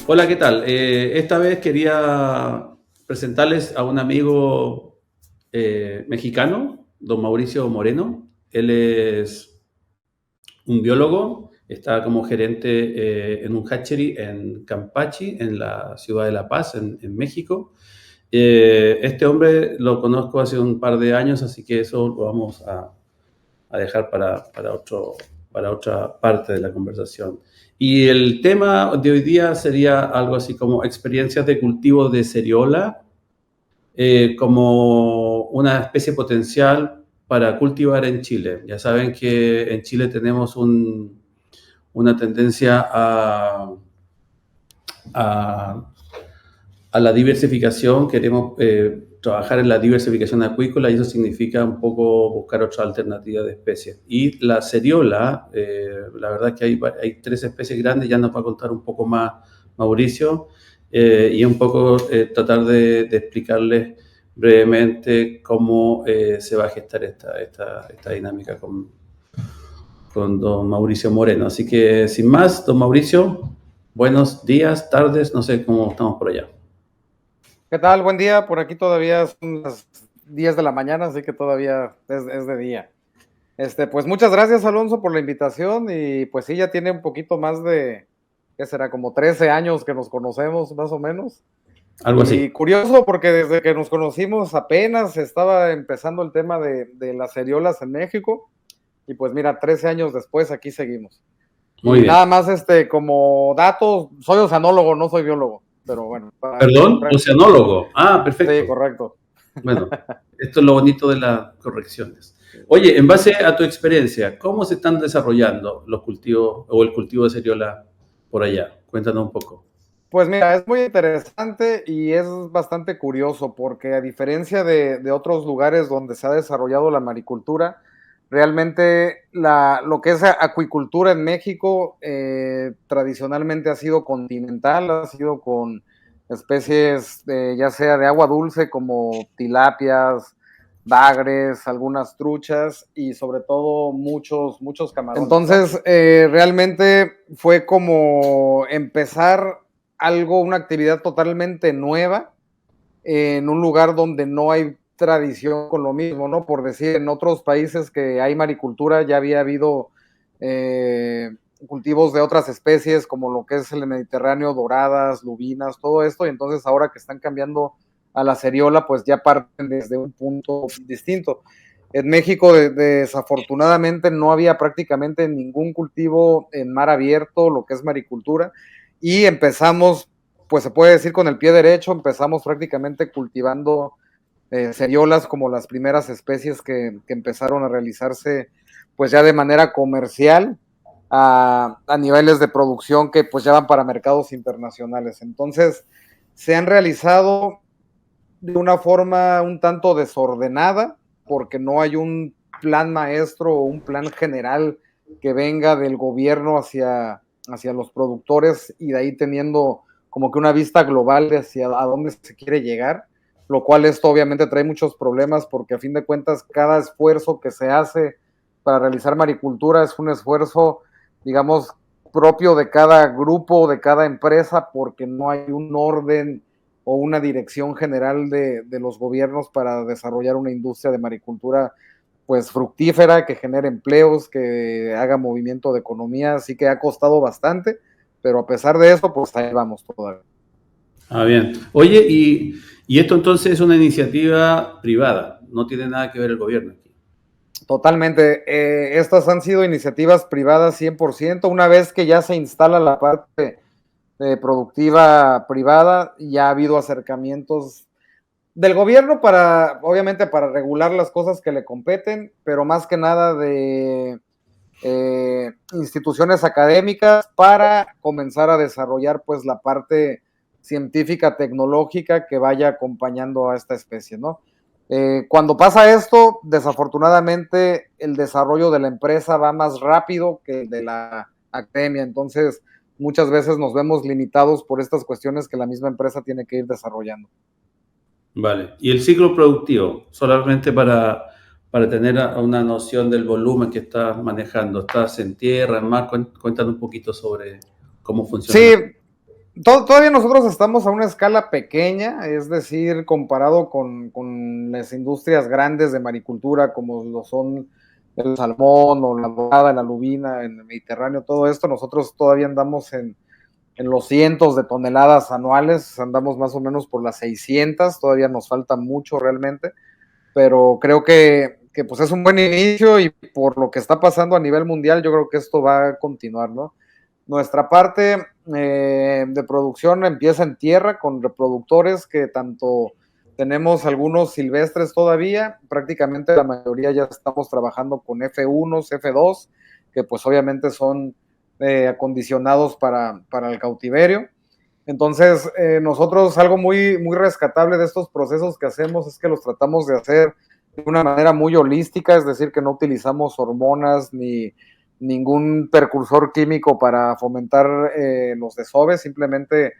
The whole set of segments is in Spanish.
Hola, ¿qué tal? Esta vez quería presentarles a un amigo mexicano, don Mauricio Moreno. Él es un biólogo, está como gerente en un hatchery en Campeche, en la ciudad de La Paz, en México. Este hombre lo conozco hace un par de años, así que eso lo vamos a dejar para otra parte de la conversación. Y el tema de hoy día sería algo así como experiencias de cultivo de ceriola como una especie potencial para cultivar en Chile. Ya saben que en Chile tenemos una tendencia a a la diversificación, queremos trabajar en la diversificación acuícola y eso significa un poco buscar otra alternativa de especies. Y la ceriola, la verdad es que hay tres especies grandes, ya nos va a contar un poco más Mauricio, y un poco tratar de explicarles brevemente cómo se va a gestar esta dinámica con don Mauricio Moreno. Así que sin más, don Mauricio, buenos días, tardes, no sé cómo estamos por allá. ¿Qué tal? Buen día. Por aquí todavía son las 10 de la mañana, así que todavía es de día. Pues muchas gracias, Alonso, por la invitación. Y pues sí, ya tiene un poquito más de, ¿qué será? Como 13 años que nos conocemos, más o menos. Algo así. Y curioso porque desde que nos conocimos apenas estaba empezando el tema de las ceriolas en México. Y pues mira, 13 años después aquí seguimos. Muy Y bien. nada más, como datos, soy oceanólogo, no soy biólogo. Pero bueno, Perdón, oceanólogo. Ah, sí, perfecto. correcto. Bueno, esto es lo bonito de las correcciones. Oye, en base a tu experiencia, ¿cómo se están desarrollando los cultivos o el cultivo de ceriola por allá? Cuéntanos un poco. Pues mira, es muy interesante y es bastante curioso porque a diferencia de otros lugares donde se ha desarrollado la maricultura, realmente lo que es acuicultura en México tradicionalmente ha sido continental, ha sido con especies ya sea de agua dulce como tilapias, bagres, algunas truchas y sobre todo muchos camarones, ¿no? Entonces, realmente fue como empezar una actividad totalmente nueva en un lugar donde no hay tradición con lo mismo, ¿no? Por decir, en otros países que hay maricultura ya había habido eh, cultivos de otras especies, como lo que es el Mediterráneo, doradas, lubinas, todo esto, y entonces ahora que están cambiando a la ceriola, pues ya parten desde un punto distinto. En México, desafortunadamente, no había prácticamente ningún cultivo en mar abierto, lo que es maricultura, y empezamos, pues se puede decir con el pie derecho, empezamos prácticamente cultivando ceriolas como las primeras especies que empezaron a realizarse pues ya de manera comercial a niveles de producción que pues ya van para mercados internacionales. Entonces, se han realizado de una forma un tanto desordenada porque no hay un plan maestro o un plan general que venga del gobierno hacia los productores y de ahí teniendo como que una vista global de hacia a dónde se quiere llegar, lo cual esto obviamente trae muchos problemas porque a fin de cuentas cada esfuerzo que se hace para realizar maricultura es un esfuerzo, digamos, propio de cada grupo, de cada empresa, porque no hay un orden o una dirección general de los gobiernos para desarrollar una industria de maricultura pues fructífera, que genere empleos, que haga movimiento de economía, así que ha costado bastante, pero a pesar de eso, pues ahí vamos todavía. Ah, bien. Oye, y esto entonces es una iniciativa privada, no tiene nada que ver el gobierno aquí. Totalmente. Estas han sido iniciativas privadas 100%. Una vez que ya se instala la parte productiva privada, ya ha habido acercamientos del gobierno para, obviamente, para regular las cosas que le competen, pero más que nada de instituciones académicas para comenzar a desarrollar pues la parte científica, tecnológica que vaya acompañando a esta especie, ¿no? Cuando pasa esto, desafortunadamente el desarrollo de la empresa va más rápido que el de la academia, entonces muchas veces nos vemos limitados por estas cuestiones que la misma empresa tiene que ir desarrollando. Vale. ¿Y el ciclo productivo? Solamente para tener una noción del volumen que estás manejando. ¿Estás en tierra, en mar? Cuéntanos un poquito sobre cómo funciona la Sí, cosa. Todavía nosotros estamos a una escala pequeña, es decir, comparado con las industrias grandes de maricultura, como lo son el salmón o la dorada, la lubina en el Mediterráneo, todo esto, nosotros todavía andamos en los cientos de toneladas anuales, andamos más o menos por las 600, todavía nos falta mucho realmente, pero creo que pues es un buen inicio y por lo que está pasando a nivel mundial, yo creo que esto va a continuar, ¿no? Nuestra parte de producción empieza en tierra con reproductores que tanto tenemos algunos silvestres todavía, prácticamente la mayoría ya estamos trabajando con F1, F2, que pues obviamente son acondicionados para el cautiverio. Entonces, nosotros algo muy rescatable de estos procesos que hacemos es que los tratamos de hacer de una manera muy holística, es decir, que no utilizamos hormonas ni ningún precursor químico para fomentar los desoves, simplemente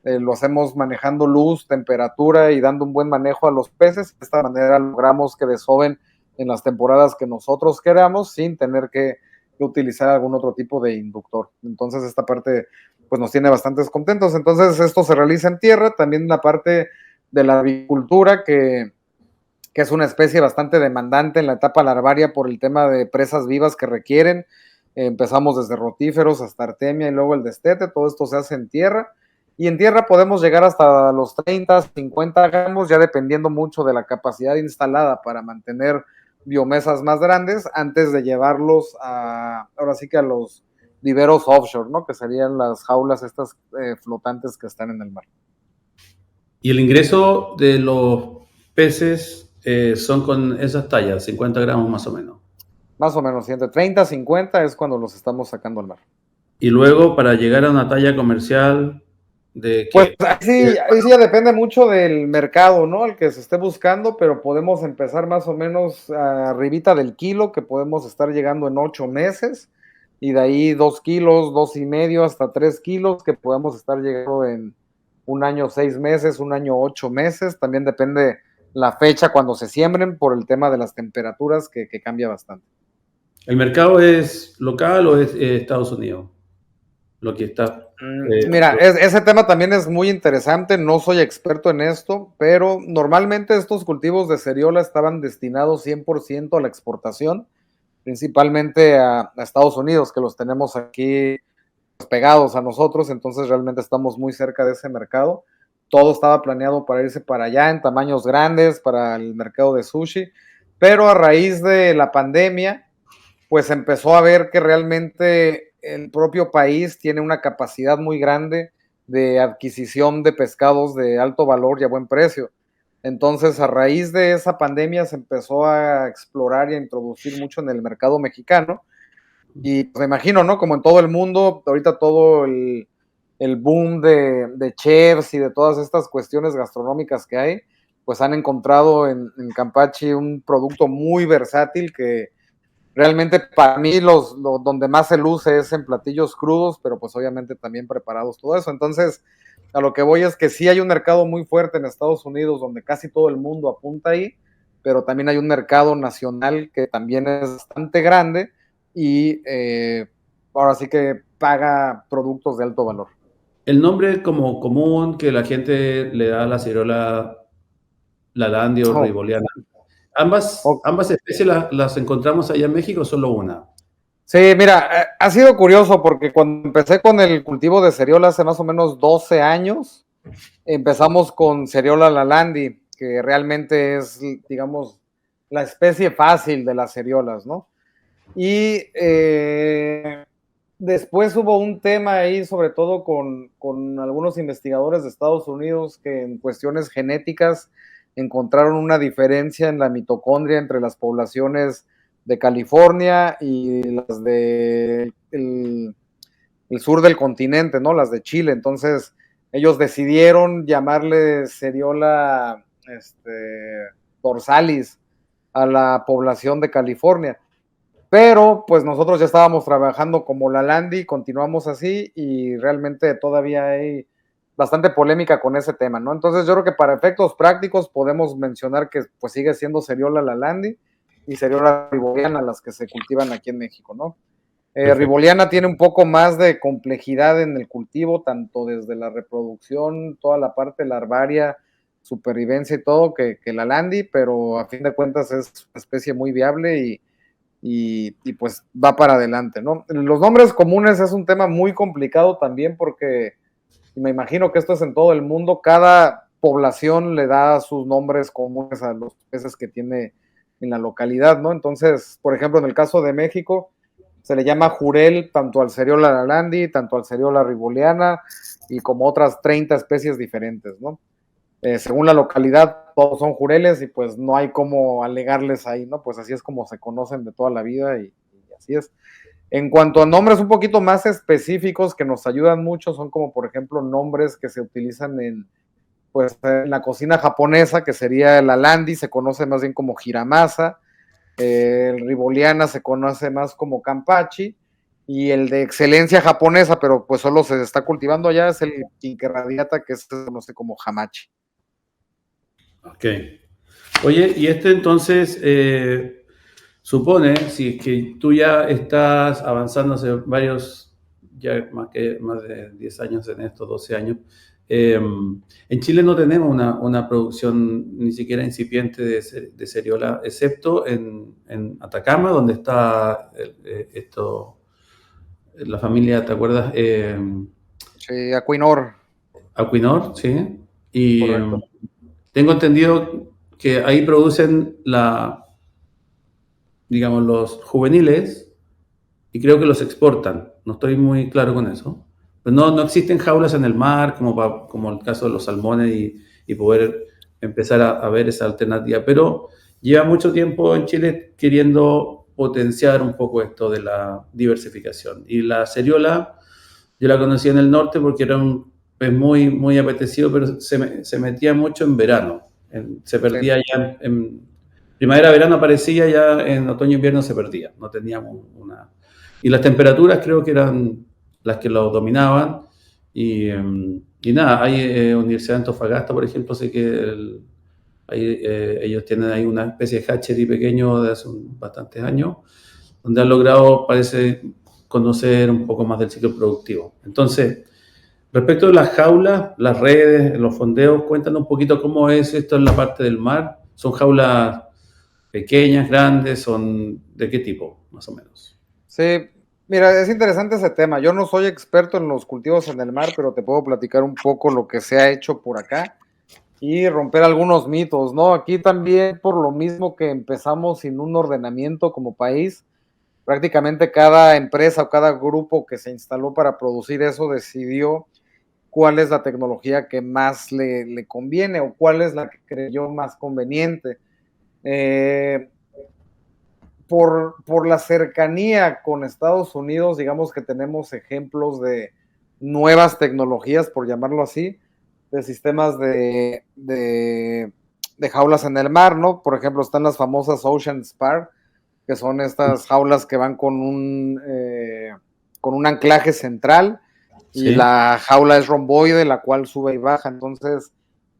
lo hacemos manejando luz, temperatura y dando un buen manejo a los peces. De esta manera logramos que desoven en las temporadas que nosotros queramos sin tener que utilizar algún otro tipo de inductor. Entonces esta parte pues nos tiene bastantes contentos. Entonces esto se realiza en tierra, también la parte de la avicultura que es una especie bastante demandante en la etapa larvaria por el tema de presas vivas que requieren. Empezamos desde rotíferos hasta artemia y luego el destete, todo esto se hace en tierra. Y en tierra podemos llegar hasta los 30, 50 gramos, ya dependiendo mucho de la capacidad instalada para mantener biomesas más grandes antes de llevarlos ahora sí que a los viveros offshore, ¿no? Que serían las jaulas estas flotantes que están en el mar. Y el ingreso de los peces son con esas tallas, 50 gramos más o menos. Más o menos, entre 30 50 es cuando los estamos sacando al mar. Y luego para llegar a una talla comercial de Pues que... ahí sí ya depende mucho del mercado, ¿no? El que se esté buscando, pero podemos empezar más o menos arribita del kilo, que podemos estar llegando en 8 meses, y de ahí 2 kilos, 2.5 hasta 3 kilos, que podemos estar llegando en un año 6 meses, un año 8 meses. También depende la fecha cuando se siembren por el tema de las temperaturas que cambia bastante. ¿El mercado es local o es Estados Unidos? Lo que está... Mira, ese tema también es muy interesante, no soy experto en esto, pero normalmente estos cultivos de ceriola estaban destinados 100% a la exportación, principalmente a Estados Unidos, que los tenemos aquí pegados a nosotros, entonces realmente estamos muy cerca de ese mercado. Todo estaba planeado para irse para allá en tamaños grandes, para el mercado de sushi, pero a raíz de la pandemia, pues empezó a ver que realmente el propio país tiene una capacidad muy grande de adquisición de pescados de alto valor y a buen precio. Entonces, a raíz de esa pandemia se empezó a explorar y a introducir mucho en el mercado mexicano. Y pues, me imagino, ¿no? Como en todo el mundo, ahorita todo el boom de chefs y de todas estas cuestiones gastronómicas que hay, pues han encontrado en Campeche un producto muy versátil que realmente para mí donde más se luce es en platillos crudos, pero pues obviamente también preparados todo eso. Entonces, a lo que voy es que sí hay un mercado muy fuerte en Estados Unidos donde casi todo el mundo apunta ahí, pero también hay un mercado nacional que también es bastante grande y ahora sí que paga productos de alto valor. El nombre como común que la gente le da a la ciruela lalandi o Oh, riboliana. ¿Ambas, oh. ambas especies las encontramos allá en México o solo una? Sí, mira, ha sido curioso porque cuando empecé con el cultivo de ceriola hace más o menos 12 años, empezamos con Seriola lalandi, que realmente es, digamos, la especie fácil de las seriolas, ¿no? Y después hubo un tema ahí, sobre todo con algunos investigadores de Estados Unidos, que en cuestiones genéticas encontraron una diferencia en la mitocondria entre las poblaciones de California y las de el sur del continente, ¿no? Las de Chile. Entonces, ellos decidieron llamarle Seriola dorsalis a la población de California. Pero pues nosotros ya estábamos trabajando como Lalandi, continuamos así y realmente todavía hay bastante polémica con ese tema, ¿no? Entonces yo creo que para efectos prácticos podemos mencionar que pues sigue siendo Seriola Lalandi y Seriola riboriana las que se cultivan aquí en México, ¿no? Perfecto. Rivoliana tiene un poco más de complejidad en el cultivo, tanto desde la reproducción, toda la parte larvaria, supervivencia y todo, que la Landi, pero a fin de cuentas es una especie muy viable y pues va para adelante, ¿no? Los nombres comunes es un tema muy complicado también porque me imagino que esto es en todo el mundo, cada población le da sus nombres comunes a los peces que tiene en la localidad, ¿no? Entonces, por ejemplo, en el caso de México, se le llama jurel tanto al Seriola lalandi, tanto al Seriola rivoliana y como otras 30 especies diferentes, ¿no? Según la localidad, todos son jureles y pues no hay cómo alegarles ahí, ¿no? Pues así es como se conocen de toda la vida y así es. En cuanto a nombres un poquito más específicos que nos ayudan mucho, son como por ejemplo nombres que se utilizan pues, en la cocina japonesa, que sería el alandi, se conoce más bien como hiramasa, el rivoliana se conoce más como kampachi, y el de excelencia japonesa, pero pues solo se está cultivando allá, es el quinquerradiata, que se conoce como hamachi. Ok. Oye, y este entonces supone, si es que tú ya estás avanzando hace varios, ya más de 10 años en esto, 12 años, en Chile no tenemos una producción ni siquiera incipiente de ceriola, excepto en Atacama, donde está la familia, ¿te acuerdas? Sí, Acuinor, Acuinor, sí. Y correcto. tengo entendido que ahí producen digamos, los juveniles y creo que los exportan. No estoy muy claro con eso. Pero no existen jaulas en el mar como el caso de los salmones y poder empezar a ver esa alternativa. Pero lleva mucho tiempo en Chile queriendo potenciar un poco esto de la diversificación. Y la ceriola, yo la conocí en el norte porque era un pez muy, muy apetecido, pero se metía mucho en verano. Se Sí. perdía ya en primavera, verano aparecía, ya en otoño, invierno se perdía. No teníamos una... Y las temperaturas creo que eran las que lo dominaban. Y nada, hay Universidad de Antofagasta, por ejemplo, sé que ellos tienen ahí una especie de hatchery pequeño de hace bastantes años, donde han logrado, parece, conocer un poco más del ciclo productivo. Entonces, respecto de las jaulas, las redes, los fondeos, cuéntanos un poquito cómo es esto en la parte del mar. ¿Son jaulas pequeñas, grandes? ¿Son de qué tipo, más o menos? Sí, mira, es interesante ese tema. Yo no soy experto en los cultivos en el mar, pero te puedo platicar un poco lo que se ha hecho por acá y romper algunos mitos, ¿no? Aquí también, por lo mismo que empezamos sin un ordenamiento como país, prácticamente cada empresa o cada grupo que se instaló para producir eso decidió cuál es la tecnología que más le conviene o cuál es la que creyó más conveniente. Eh, por la cercanía con Estados Unidos, digamos que tenemos ejemplos de nuevas tecnologías, por llamarlo así, de sistemas de jaulas en el mar, ¿no? Por ejemplo, están las famosas Ocean Spar, que son estas jaulas que van con un anclaje central y Sí. la jaula es romboide, la cual sube y baja. Entonces,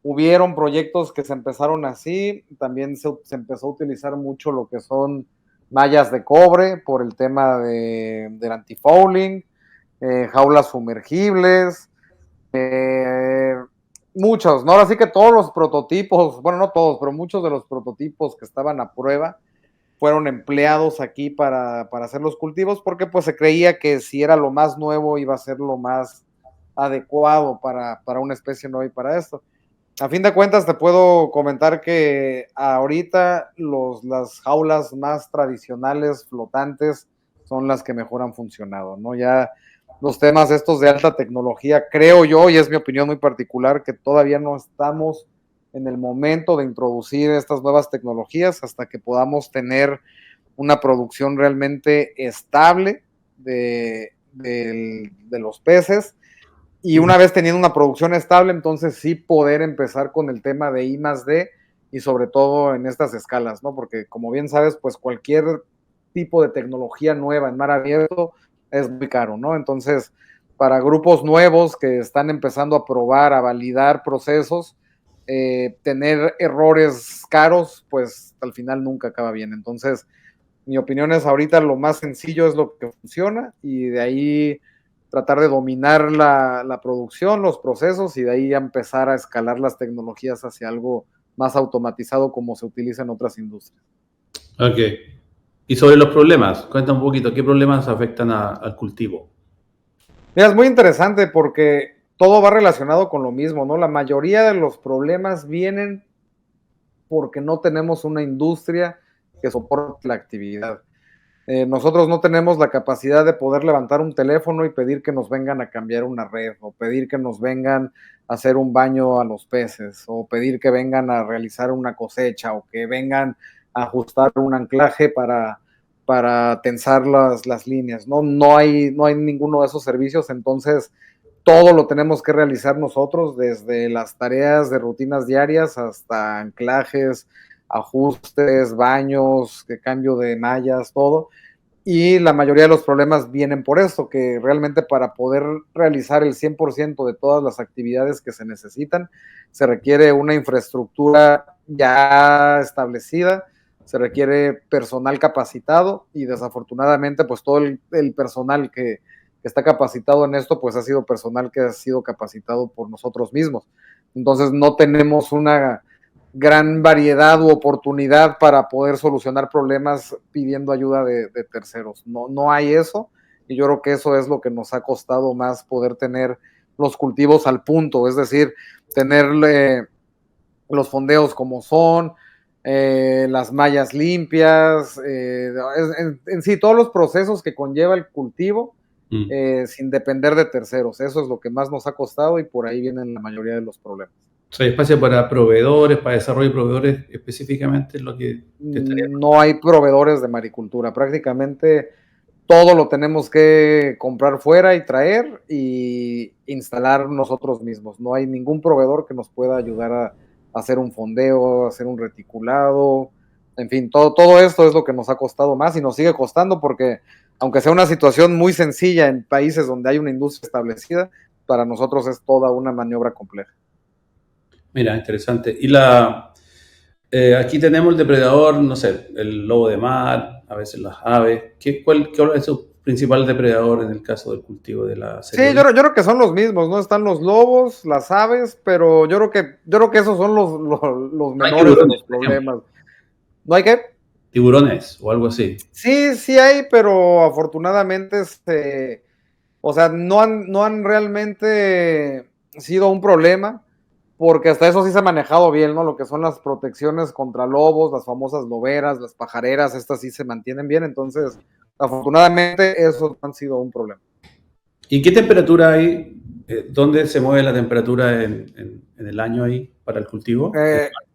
hubieron proyectos que se empezaron así, también se empezó a utilizar mucho lo que son mallas de cobre por el tema del antifouling, jaulas sumergibles, eh, muchos, ¿no? Ahora sí que todos los prototipos, bueno, no todos, pero muchos de los prototipos que estaban a prueba fueron empleados aquí para hacer los cultivos, porque pues se creía que si era lo más nuevo iba a ser lo más adecuado para una especie nueva y para esto. A fin de cuentas, te puedo comentar que ahorita las jaulas más tradicionales, flotantes, son las que mejor han funcionado, ¿no? Ya los temas estos de alta tecnología, creo yo, y es mi opinión muy particular, que todavía no estamos en el momento de introducir estas nuevas tecnologías hasta que podamos tener una producción realmente estable de los peces y una vez teniendo una producción estable, entonces sí poder empezar con el tema de I más D y sobre todo en estas escalas, ¿no? Porque como bien sabes, pues cualquier tipo de tecnología nueva en mar abierto es muy caro, ¿no? Entonces, para grupos nuevos que están empezando a probar, a validar procesos, tener errores caros, pues al final nunca acaba bien. Entonces, Mi opinión es ahorita lo más sencillo es lo que funciona y de ahí tratar de dominar la producción, los procesos y de ahí empezar a escalar las tecnologías hacia algo más automatizado como se utiliza en otras industrias. Ok. Y sobre los problemas, cuenta un poquito, ¿qué problemas afectan al cultivo? Mira, es muy interesante porque todo va relacionado con lo mismo, ¿no? La mayoría de los problemas vienen porque no tenemos una industria que soporte la actividad. Nosotros no tenemos la capacidad de poder levantar un teléfono y pedir que nos vengan a cambiar una red o pedir que nos vengan a hacer un baño a los peces o pedir que vengan a realizar una cosecha o que vengan a ajustar un anclaje para tensar las líneas. No hay ninguno de esos servicios, entonces todo lo tenemos que realizar nosotros, desde las tareas de rutinas diarias hasta anclajes, ajustes, baños, cambio de mallas, todo. Y la mayoría de los problemas vienen por esto, que realmente para poder realizar el 100% de todas las actividades que se necesitan, se requiere una infraestructura ya establecida, se requiere personal capacitado y desafortunadamente pues todo el personal que está capacitado en esto pues ha sido personal que ha sido capacitado por nosotros mismos. Entonces no tenemos una gran variedad u oportunidad para poder solucionar problemas pidiendo ayuda de terceros. No hay eso y yo creo que eso es lo que nos ha costado más poder tener los cultivos al punto, es decir, tener los fondeos como son, las mallas limpias, en sí todos los procesos que conlleva el cultivo sin depender de terceros. Eso es lo que más nos ha costado y por ahí vienen la mayoría de los problemas. O sea, espacio para proveedores, para desarrollo de proveedores específicamente es lo que te estaría... No hay proveedores de maricultura, prácticamente todo lo tenemos que comprar fuera y traer y instalar nosotros mismos. No hay ningún proveedor que nos pueda ayudar a hacer un fondeo, a hacer un reticulado, en fin, todo esto es lo que nos ha costado más y nos sigue costando porque aunque sea una situación muy sencilla en países donde hay una industria establecida, para nosotros es toda una maniobra compleja. Mira, interesante. Aquí tenemos el depredador, no sé, el lobo de mar, a veces las aves. ¿Cuál es su principal depredador en el caso del cultivo de la Sí, cereal? yo creo que son los mismos, ¿no? Están los lobos, las aves, pero yo creo que esos son los No hay menores de tiburones, los por ejemplo. problemas. ¿No hay qué? Tiburones o algo así. Sí, sí hay, pero afortunadamente, o sea, no han realmente sido un problema, porque hasta eso sí se ha manejado bien, ¿no? Lo que son las protecciones contra lobos, las famosas loberas, las pajareras, estas sí se mantienen bien, entonces, afortunadamente, esos no han sido un problema. ¿Y qué temperatura hay? ¿Dónde se mueve la temperatura en el año ahí para el cultivo?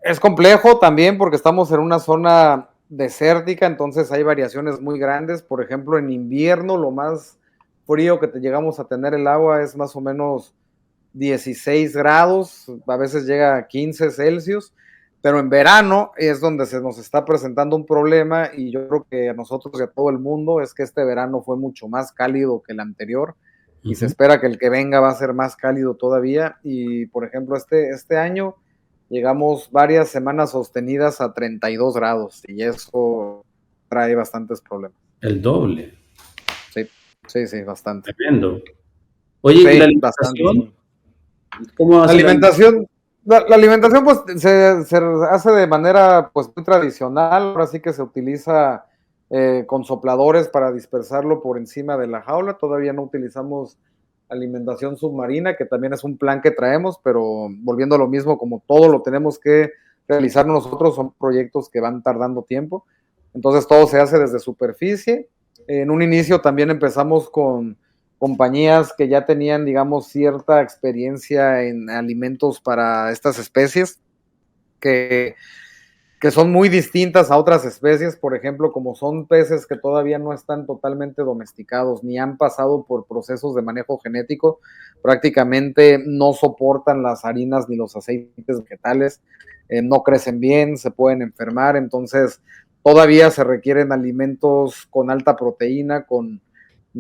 Es complejo también porque estamos en una zona desértica, entonces hay variaciones muy grandes. Por ejemplo, en invierno lo más frío que te llegamos a tener el agua es más o menos 16 grados, a veces llega a 15 Celsius, pero en verano es donde se nos está presentando un problema y yo creo que a nosotros y a todo el mundo es que este verano fue mucho más cálido que el anterior y se Ujú. espera que el que venga va a ser más cálido todavía y por ejemplo este año llegamos varias semanas sostenidas a 32 grados y eso trae bastantes problemas. El doble. Sí, sí, sí, bastante. Tremendo. Oye, ¿y la Sí, bastante. alimentación? Sí. ¿Cómo La hace la alimentación? alimentación, la alimentación pues se hace de manera pues muy tradicional, ahora sí que se utiliza con sopladores para dispersarlo por encima de la jaula, todavía no utilizamos alimentación submarina, que también es un plan que traemos, pero volviendo a lo mismo, como todo lo tenemos que realizar nosotros, son proyectos que van tardando tiempo, entonces todo se hace desde superficie. En un inicio también empezamos con compañías que ya tenían, digamos, cierta experiencia en alimentos para estas especies, que, que son muy distintas a otras especies, por ejemplo, como son peces que todavía no están totalmente domesticados ni han pasado por procesos de manejo genético, prácticamente no soportan las harinas ni los aceites vegetales, no crecen bien, se pueden enfermar, entonces todavía se requieren alimentos con alta proteína, con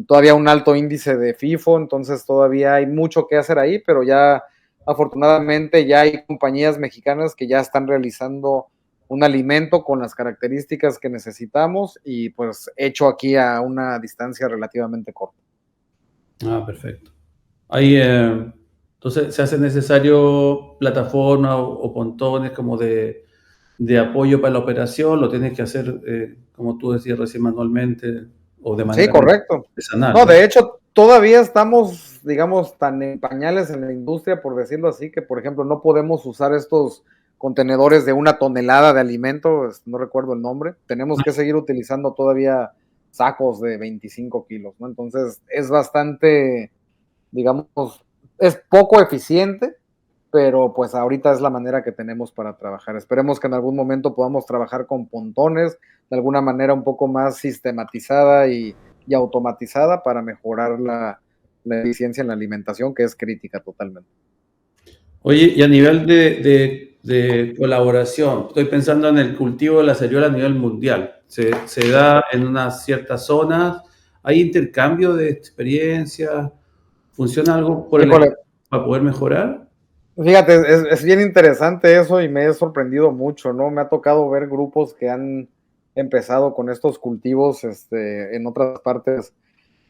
todavía un alto índice de FIFO, entonces todavía hay mucho que hacer ahí, pero ya afortunadamente ya hay compañías mexicanas que ya están realizando un alimento con las características que necesitamos y pues hecho aquí a una distancia relativamente corta. Ah, perfecto. Ahí, entonces, se hace necesario plataforma o pontones como de apoyo para la operación, lo tienes que hacer, como tú decías recién, manualmente o de Sí, manera correcto. artesanal, No, ¿no? de hecho, todavía estamos, digamos, tan en pañales en la industria, por decirlo así, que, por ejemplo, no podemos usar estos contenedores de 1 tonelada de alimento, no recuerdo el nombre. Tenemos que seguir utilizando todavía sacos de 25 kilos, ¿no? Entonces, es bastante, digamos, es poco eficiente, pero pues ahorita es la manera que tenemos para trabajar. Esperemos que en algún momento podamos trabajar con pontones de alguna manera un poco más sistematizada y automatizada para mejorar la eficiencia en la alimentación, que es crítica totalmente. Oye, y a nivel de colaboración, estoy pensando en el cultivo de la cereola a nivel mundial. Se da en unas ciertas zonas, hay intercambio de experiencias, ¿funciona algo por el Híjole, estilo para poder mejorar? fíjate, es bien interesante eso y me he sorprendido mucho, ¿no? Me ha tocado ver grupos que han empezado con estos cultivos en otras partes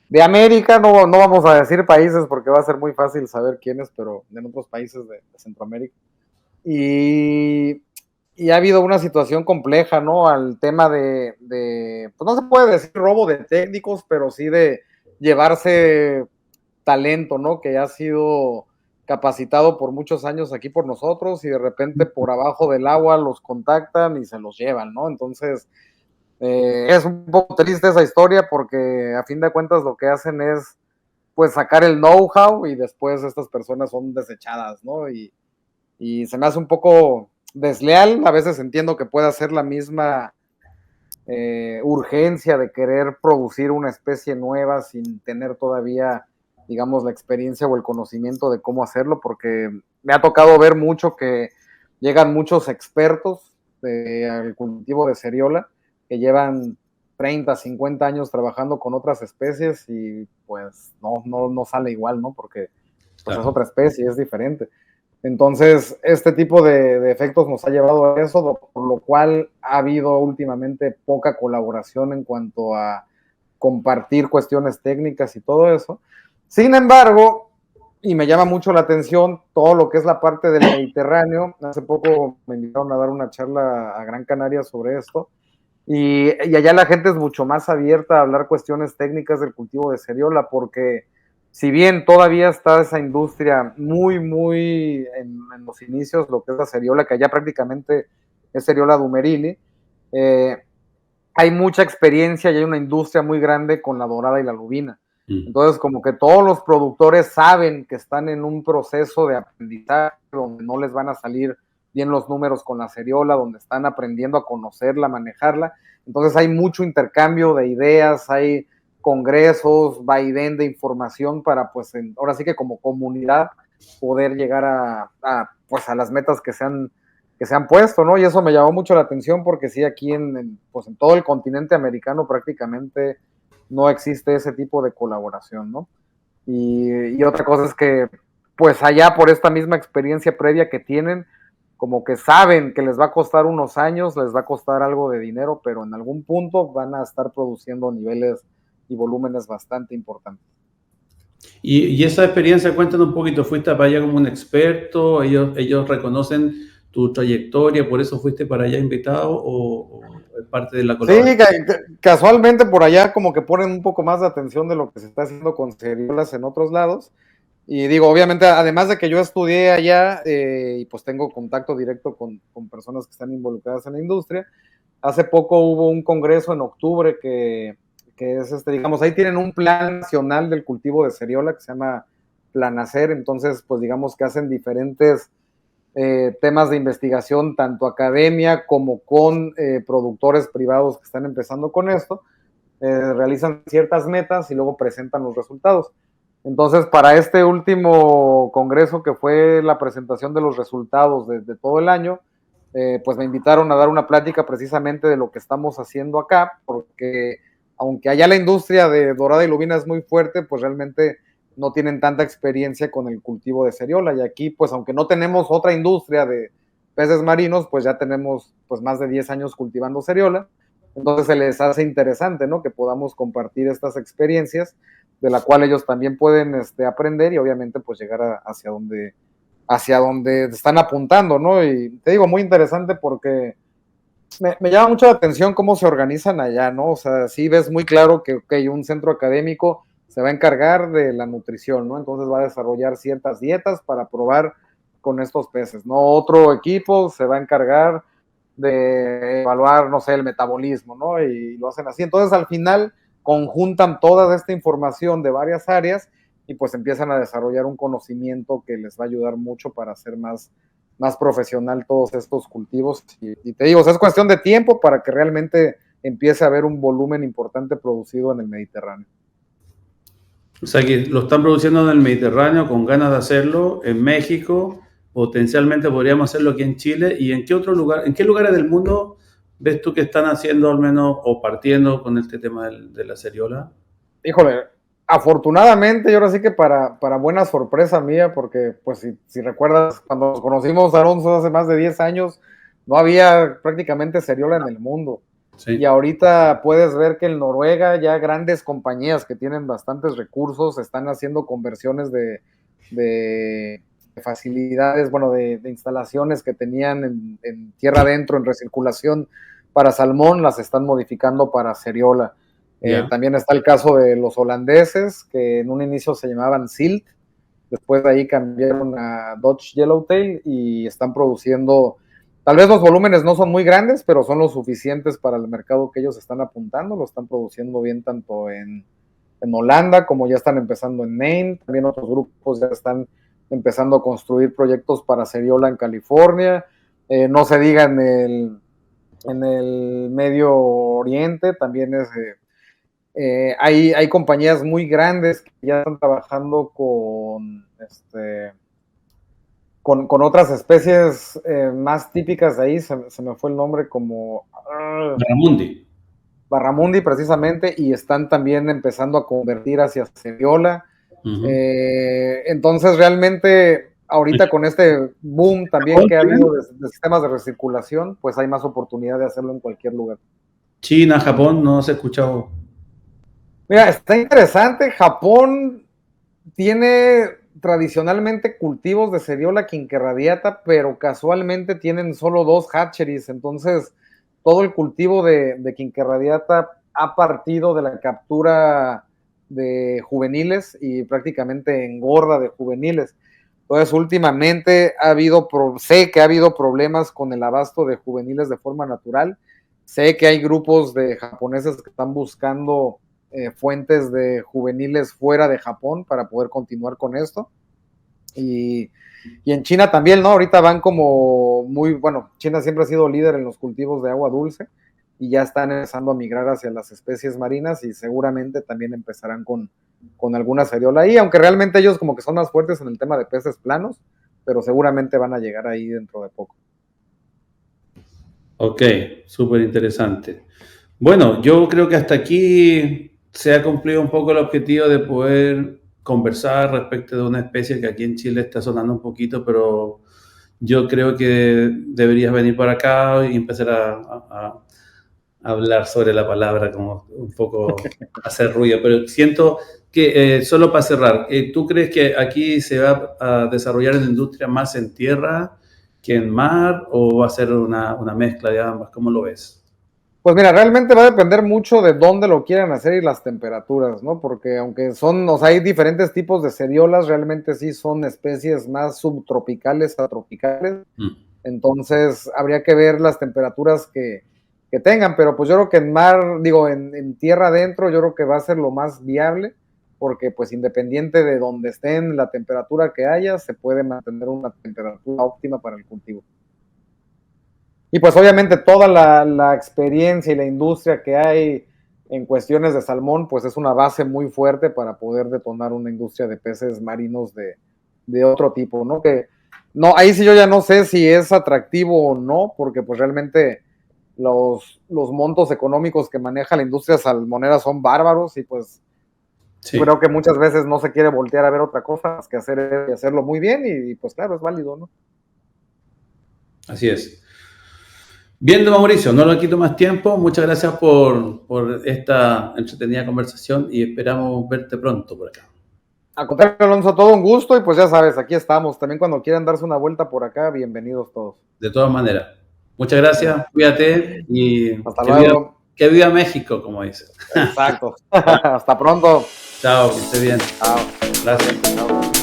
de América, no, no vamos a decir países porque va a ser muy fácil saber quiénes, pero en otros países de Centroamérica. Y, y ha habido una situación compleja, ¿no? Al tema pues no se puede decir robo de técnicos, pero sí de llevarse talento, ¿no? Que ha sido capacitado por muchos años aquí por nosotros y de repente por abajo del agua los contactan y se los llevan, ¿no? Entonces, es un poco triste esa historia porque a fin de cuentas lo que hacen es pues sacar el know-how y después estas personas son desechadas, ¿no? Y se me hace un poco desleal, a veces entiendo que pueda ser la misma urgencia de querer producir una especie nueva sin tener todavía, digamos, la experiencia o el conocimiento de cómo hacerlo, porque me ha tocado ver mucho que llegan muchos expertos al cultivo de ceriola que llevan 30, 50 años trabajando con otras especies y pues no sale igual, ¿no? Porque pues es Claro. otra especie, es diferente. Entonces, este tipo de efectos nos ha llevado a eso, por lo cual ha habido últimamente poca colaboración en cuanto a compartir cuestiones técnicas y todo eso. Sin embargo, y me llama mucho la atención todo lo que es la parte del Mediterráneo. Hace poco me invitaron a dar una charla a Gran Canaria sobre esto. Y allá la gente es mucho más abierta a hablar cuestiones técnicas del cultivo de ceriola, porque si bien todavía está esa industria muy en los inicios, lo que es la ceriola, que allá prácticamente es ceriola dumerili, eh, hay mucha experiencia y hay una industria muy grande con la dorada y la lubina. Mm. Entonces, como que todos los productores saben que están en un proceso de aprendizaje donde no les van a salir bien los números con la ceriola, donde están aprendiendo a conocerla, manejarla. Entonces hay mucho intercambio de ideas, hay congresos, vaivén de información para, pues, ahora sí que como comunidad poder llegar pues, a las metas que se han puesto, ¿no? Y eso me llamó mucho la atención porque sí, aquí pues en todo el continente americano prácticamente no existe ese tipo de colaboración, ¿no? Y otra cosa es que, pues allá por esta misma experiencia previa que tienen, como que saben que les va a costar unos años, les va a costar algo de dinero, pero en algún punto van a estar produciendo niveles y volúmenes bastante importantes. Y esa experiencia, cuéntanos un poquito, ¿fuiste para allá como un experto? ¿Ellos reconocen tu trayectoria, por eso fuiste para allá invitado o es parte de la Sí, colaboración? casualmente por allá como que ponen un poco más de atención de lo que se está haciendo con ceriolas en otros lados. Y digo, obviamente, además de que yo estudié allá y pues tengo contacto directo con personas que están involucradas en la industria, hace poco hubo un congreso en octubre que es digamos, ahí tienen un plan nacional del cultivo de ceriola que se llama Planacer, entonces, pues digamos que hacen diferentes temas de investigación, tanto academia como con productores privados que están empezando con esto, realizan ciertas metas y luego presentan los resultados. Entonces, para este último congreso, que fue la presentación de los resultados de todo el año, pues me invitaron a dar una plática precisamente de lo que estamos haciendo acá, porque aunque allá la industria de dorada y lubina es muy fuerte, pues realmente no tienen tanta experiencia con el cultivo de ceriola. Y aquí, pues aunque no tenemos otra industria peces marinos, pues ya tenemos pues más de 10 años cultivando seriola, entonces se les hace interesante, ¿no? Que podamos compartir estas experiencias, de la cual ellos también pueden aprender y obviamente pues llegar hacia donde están apuntando, ¿no? Y te digo, muy interesante porque me llama mucho la atención cómo se organizan allá, ¿no? O sea, sí ves muy claro que okay, un centro académico se va a encargar de la nutrición, ¿no? Entonces va a desarrollar ciertas dietas para probar con estos peces, ¿no? Otro equipo se va a encargar de evaluar, no sé, el metabolismo, ¿no? Y lo hacen así. Entonces, al final, conjuntan toda esta información de varias áreas y pues empiezan a desarrollar un conocimiento que les va a ayudar mucho para hacer más profesional todos estos cultivos. Y te digo, o sea, es cuestión de tiempo para que realmente empiece a haber un volumen importante producido en el Mediterráneo. O sea que lo están produciendo en el Mediterráneo con ganas de hacerlo, en México, potencialmente podríamos hacerlo aquí en Chile. ¿Y en qué otro lugar, en qué lugares del mundo ves tú que están haciendo al menos o partiendo con este tema de la seriola? Híjole, afortunadamente, yo ahora sí que para buena sorpresa mía, porque pues si recuerdas, cuando nos conocimos, Alonso, hace más de 10 años, no había prácticamente seriola en el mundo. Y Sí, ahorita puedes ver que en Noruega ya grandes compañías que tienen bastantes recursos están haciendo conversiones de facilidades, bueno, de instalaciones que tenían en tierra adentro, en recirculación para salmón, las están modificando para seriola. ya. También está el caso de los holandeses, que en un inicio se llamaban Silt, después de ahí cambiaron a Dutch Yellowtail y están produciendo, tal vez los volúmenes no son muy grandes, pero son lo suficientes para el mercado que ellos están apuntando, lo están produciendo bien tanto en Holanda como ya están empezando en Maine, también otros grupos ya están empezando a construir proyectos para seriola en California, no se diga en el Medio Oriente, también es... hay compañías muy grandes que ya están trabajando con otras especies más típicas de ahí, se me fue el nombre como Barramundi. Barramundi precisamente, y están también empezando a convertir hacia Seriola. Ujú. Entonces realmente ahorita con este boom también ¿Japón que ha tienen? habido de sistemas de recirculación, pues hay más oportunidad de hacerlo en cualquier lugar. China, Japón, no se ha escuchado. Mira, está interesante. Japón tiene tradicionalmente cultivos de Seriola quinquerradiata, pero casualmente tienen solo 2 hatcheries, entonces todo el cultivo de quinquerradiata ha partido de la captura de juveniles y prácticamente engorda de juveniles. Entonces, últimamente sé que ha habido problemas con el abasto de juveniles de forma natural. Sé que hay grupos de japoneses que están buscando fuentes de juveniles fuera de Japón para poder continuar con esto. Y en China también, ¿no? Ahorita van como bueno, China siempre ha sido líder en los cultivos de agua dulce y ya están empezando a migrar hacia las especies marinas y seguramente también empezarán con alguna seriola ahí, aunque realmente ellos como que son más fuertes en el tema de peces planos, pero seguramente van a llegar ahí dentro de poco. Ok, súper interesante. Bueno, yo creo que hasta aquí se ha cumplido un poco el objetivo de poder conversar respecto de una especie que aquí en Chile está sonando un poquito, pero yo creo que deberías venir para acá y empezar a hablar sobre la palabra, como un poco hacer ruido. Pero siento que, solo para cerrar, ¿tú crees que aquí se va a desarrollar la industria más en tierra que en mar o va a ser una mezcla de ambas? ¿Cómo lo ves? Pues mira, realmente va a depender mucho de dónde lo quieran hacer y las temperaturas, ¿no? Porque aunque o sea, hay diferentes tipos de seriolas, realmente sí son especies más subtropicales a tropicales. Mm. Entonces, habría que ver las temperaturas que tengan, pero pues yo creo que en mar, digo, en tierra adentro, yo creo que va a ser lo más viable, porque pues independiente de donde estén, la temperatura que haya, se puede mantener una temperatura óptima para el cultivo. Y pues obviamente toda la experiencia y la industria que hay en cuestiones de salmón, pues es una base muy fuerte para poder detonar una industria de peces marinos de otro tipo, ¿no? Que no, ahí sí yo ya no sé si es atractivo o no, porque pues realmente los montos económicos que maneja la industria salmonera son bárbaros y pues Sí. creo que muchas veces no se quiere voltear a ver otra cosa más que hacerlo muy bien y pues claro, es válido, ¿no? Así es. Bien, don Mauricio, no le quito más tiempo. Muchas gracias por esta entretenida conversación y esperamos verte pronto por acá. A contrario, Alonso, todo un gusto y pues ya sabes, aquí estamos. También cuando quieran darse una vuelta por acá, bienvenidos todos. De todas maneras. Muchas gracias, cuídate y Hasta luego. que viva México, como dice. Exacto. Hasta pronto. Chao, que esté bien. Chao. Gracias. Chao.